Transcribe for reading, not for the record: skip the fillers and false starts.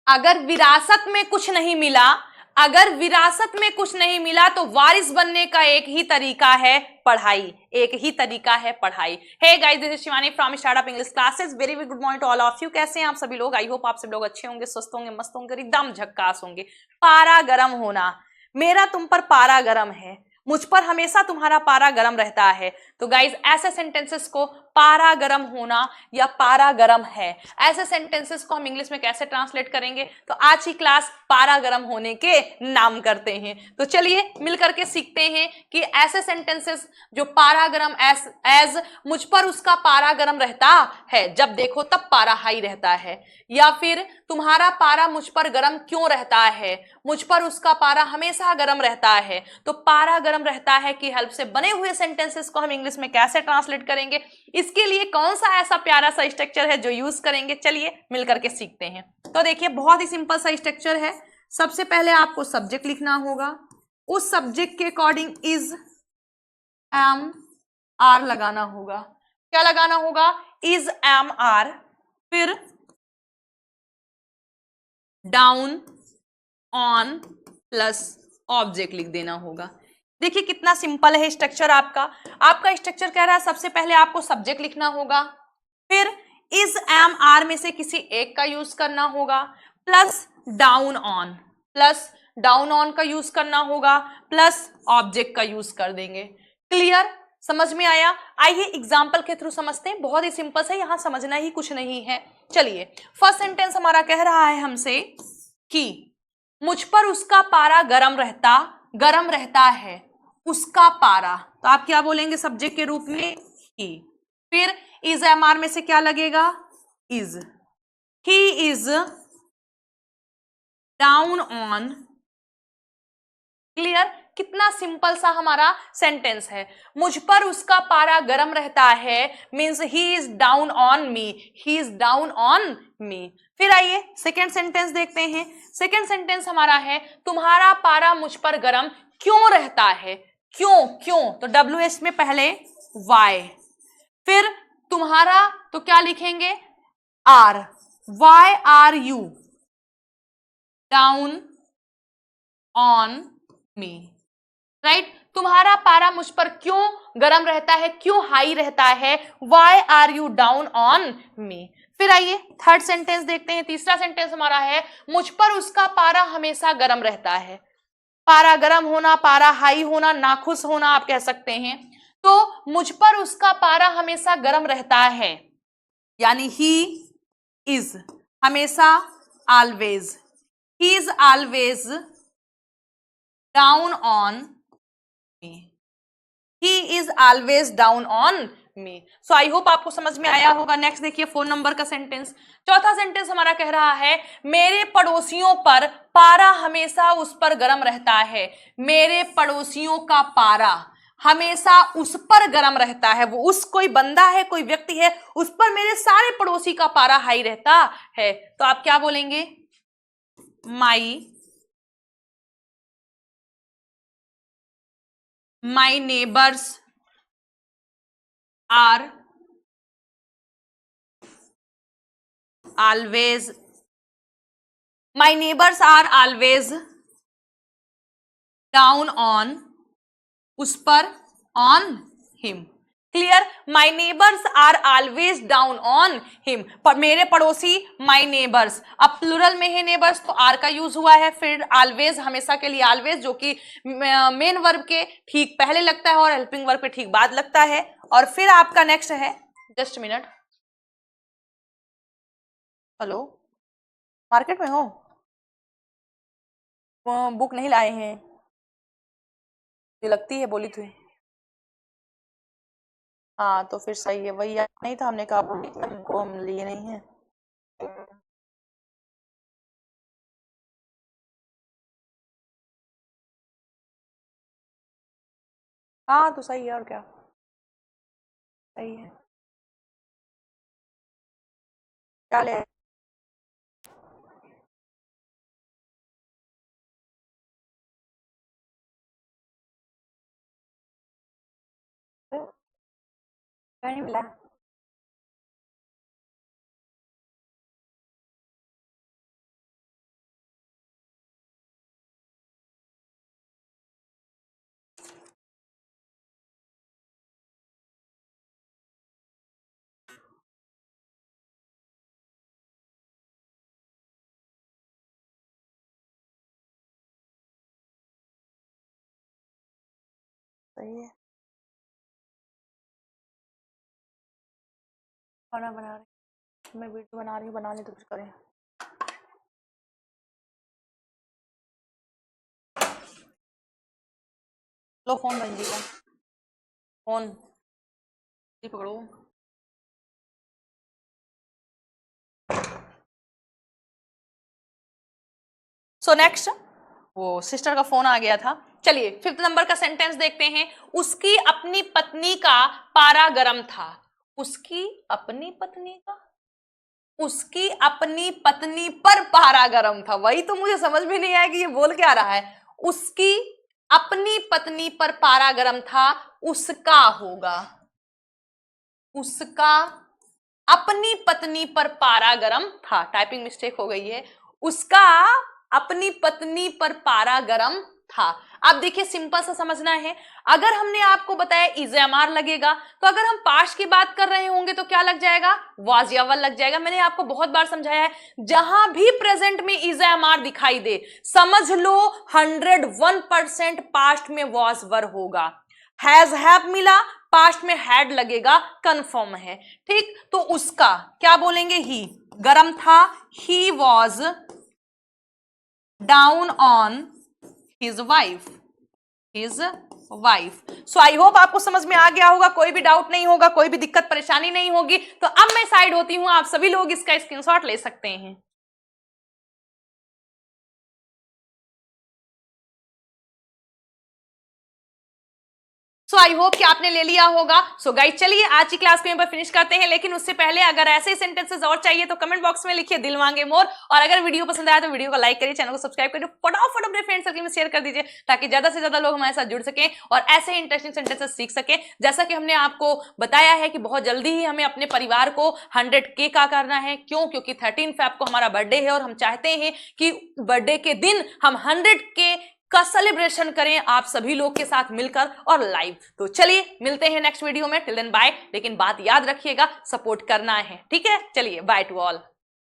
अगर विरासत में कुछ नहीं मिला, अगर विरासत में कुछ नहीं मिला तो वारिस बनने का एक ही तरीका है पढ़ाई, एक ही तरीका है पढ़ाई। Hey guys, this is Shivani from startup English classes. Very very good morning to all of you. कैसे हैं आप सभी लोग? आई होप आप सभी लोग अच्छे होंगे, स्वस्थ होंगे, मस्त होंगे, एकदम झक्कास होंगे। पारा गरम होना, मेरा तुम पर पारा गरम है, मुझ पर हमेशा तुम्हारा पारा गरम रहता है। तो गाइज ऐसे सेंटेंसेस को पारा गरम होना या पारा गरम है, ऐसे सेंटेंसेस को हम इंग्लिश में कैसे ट्रांसलेट करेंगे? तो आज की क्लास पारा गरम होने के नाम करते हैं। तो चलिए मिलकर के सीखते हैं कि ऐसे सेंटेंसेस जो पारा गरम एज मुझ पर उसका पारा गरम रहता है, जब देखो तब पारा हाई रहता है, या फिर तुम्हारा पारा मुझ पर गरम क्यों रहता है, मुझ पर उसका पारा हमेशा गरम रहता है। तो पारा गरम रहता है की हेल्प से बने हुए सेंटेंसेस को हम इंग्लिश में कैसे ट्रांसलेट करेंगे, इसके लिए कौन सा ऐसा प्यारा सा स्ट्रक्चर है जो यूज करेंगे, चलिए मिलकर के सीखते हैं। तो देखिए बहुत ही सिंपल सा स्ट्रक्चर है। सबसे पहले आपको सब्जेक्ट लिखना होगा, उस सब्जेक्ट के अकॉर्डिंग इज एम आर लगाना होगा। क्या लगाना होगा? Is M R. फिर डाउन ऑन प्लस ऑब्जेक्ट लिख देना होगा। देखिए कितना सिंपल है स्ट्रक्चर आपका। आपका स्ट्रक्चर कह रहा है सबसे पहले आपको सब्जेक्ट लिखना होगा, फिर इज एम आर में से किसी एक का यूज करना होगा, plus down on, plus down on का यूज करना होगा, प्लस ऑब्जेक्ट का यूज कर देंगे। क्लियर? समझ में आया? आइए एग्जाम्पल के थ्रू समझते हैं। बहुत ही सिंपल है, यहां समझना ही कुछ नहीं है। चलिए फर्स्ट सेंटेंस हमारा कह रहा है हमसे कि मुझ पर उसका पारा गरम रहता है, उसका पारा। तो आप क्या बोलेंगे सब्जेक्ट के रूप में? ही। फिर इज एम आर में से क्या लगेगा? Is. He is down on. Clear? कितना सिंपल सा हमारा सेंटेंस है। मुझ पर उसका पारा गरम रहता है means he is down on me, he is down on me. फिर आइए सेकेंड सेंटेंस देखते हैं। सेकेंड सेंटेंस हमारा है तुम्हारा पारा मुझ पर गरम क्यों रहता है। क्यों? क्यों तो डब्ल्यू एस में पहले वाई, फिर तुम्हारा तो क्या लिखेंगे? R. Why are you down on me. Right? तुम्हारा पारा मुझ पर क्यों गरम रहता है, क्यों हाई रहता है? Why are you down on me. फिर आइए थर्ड सेंटेंस देखते हैं। तीसरा सेंटेंस हमारा है मुझ पर उसका पारा हमेशा गरम रहता है। पारा गरम होना, पारा हाई होना, नाखुश होना आप कह सकते हैं। तो मुझ पर उसका पारा हमेशा गरम रहता है, यानी ही इज, हमेशा, always, he is always down on me, he is always down on me. So I hope आपको समझ में आया होगा। नेक्स्ट देखिए 4 नंबर का सेंटेंस। चौथा सेंटेंस हमारा कह रहा है मेरे पड़ोसियों पर पारा हमेशा उस पर गर्म रहता है। मेरे पड़ोसियों का पारा हमेशा उस पर गर्म रहता है। वो उस कोई बंदा है, कोई व्यक्ति है, उस पर मेरे सारे पड़ोसी का पारा हाई रहता है। तो आप क्या बोलेंगे? My neighbours are always, my neighbors are always down on, उस पर, on him। Clear? My neighbours are always down on him. पर मेरे पड़ोसी माई नेबर्स, अब प्लूरल में है नेबर्स तो आर का यूज हुआ है। फिर ऑलवेज, हमेशा के लिए ऑलवेज, जो कि मेन वर्ब के ठीक पहले लगता है और हेल्पिंग वर्ब के ठीक बाद लगता है। और फिर आपका नेक्स्ट है, जस्ट मिनट, हेलो, मार्केट में हो? बुक नहीं लाए हैं? ये लगती है बोली थी। हाँ तो फिर सही है, वही याद नहीं था, हमने कहा बोली थी हमको, हम लिए नहीं है। हाँ तो सही है, और क्या, सही है। क्या ले? नहीं मिला। सही है। खाना बना रही, मैं वीडियो बना रही हूँ, बना ले तो कुछ करें। लो फोन बन जी का फोन पकड़ो। सो नेक्स्ट, वो सिस्टर का फोन आ गया था। चलिए 5th नंबर का सेंटेंस देखते हैं। उसकी अपनी पत्नी का पारा गरम था। उसकी अपनी पत्नी का, उसकी अपनी पत्नी पर पारा गरम था। वही तो मुझे समझ में नहीं आया कि ये बोल क्या रहा है। उसकी अपनी पत्नी पर पारा गरम था, उसका होगा, उसका अपनी पत्नी पर पारा गरम था। टाइपिंग मिस्टेक हो गई है। उसका अपनी पत्नी पर पारा गरम था। अब देखिए सिंपल सा समझना है। अगर हमने आपको बताया इज़ेमार लगेगा, तो अगर हम पास्ट की बात कर रहे होंगे तो क्या लग जाएगा, वाज या वर लग जाएगा। मैंने आपको बहुत बार समझाया है, जहां भी प्रेजेंट में इज़ेमार दिखाई दे समझ लो 101% पास्ट में वाज वर होगा। हैज हैव मिला, पास्ट में हैड लगेगा, कंफर्म है। ठीक, तो उसका क्या बोलेंगे, ही गरम था, he was down on his wife, his wife. So I hope आपको समझ में आ गया होगा, कोई भी डाउट नहीं होगा, कोई भी दिक्कत परेशानी नहीं होगी। तो अब मैं साइड होती हूं, आप सभी लोग इसका स्क्रीनशॉट ले सकते हैं। सो आई होप कि आपने ले लिया होगा। सो गाइस चलिए आज की क्लास को यहीं पर फिनिश करते हैं, लेकिन उससे पहले अगर ऐसे ही सेंटेंसेस और चाहिए तो कमेंट बॉक्स में लिखिए दिल मांगे मोर। और अगर वीडियो पसंद आया तो वीडियो को लाइक करिए, चैनल को सब्सक्राइब करिए, फटाफट अपने फ्रेंड सर्कल में शेयर कर दीजिए, ताकि ज्यादा से ज्यादा लोग हमारे साथ जुड़ सकें और ऐसे ही इंटरेस्टिंग सेंटेंसेस सीख सकें। जैसा कि हमने आपको बताया है कि बहुत जल्दी ही हमें अपने परिवार को 100K का करना है। क्यों? क्योंकि 13 फ़रवरी को हमारा बर्थडे है और हम चाहते हैं कि बर्थडे के दिन हम 100K का सेलिब्रेशन करें आप सभी लोग के साथ मिलकर और लाइव। तो चलिए मिलते हैं नेक्स्ट वीडियो में। Till then bye. लेकिन बात याद रखिएगा, सपोर्ट करना है, ठीक है? चलिए बाय टू ऑल।